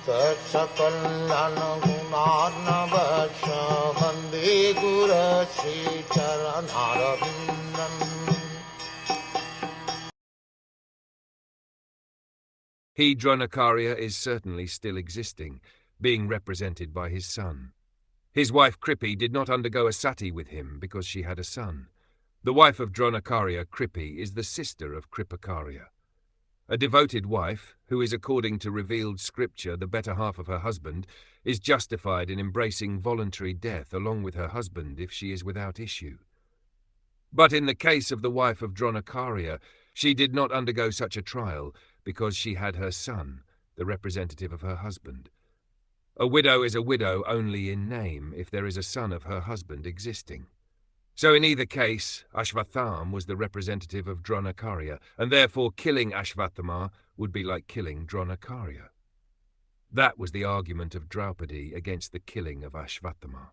Sakalayan gunarnavasya Vande Guru Sri Charanaravindan. He, Dronakarya, is certainly still existing, being represented by his son. His wife Kripi did not undergo a sati with him because she had a son. The wife of Dronakarya, Kripi, is the sister of Kripakarya. A devoted wife, who is according to revealed scripture the better half of her husband, is justified in embracing voluntary death along with her husband if she is without issue. But in the case of the wife of Dronakarya, she did not undergo such a trial because she had her son, the representative of her husband. A widow is a widow only in name if there is a son of her husband existing. So in either case, Ashvathama was the representative of Dronakarya, and therefore killing Ashvathama would be like killing Dronakarya. That was the argument of Draupadi against the killing of Ashvathama.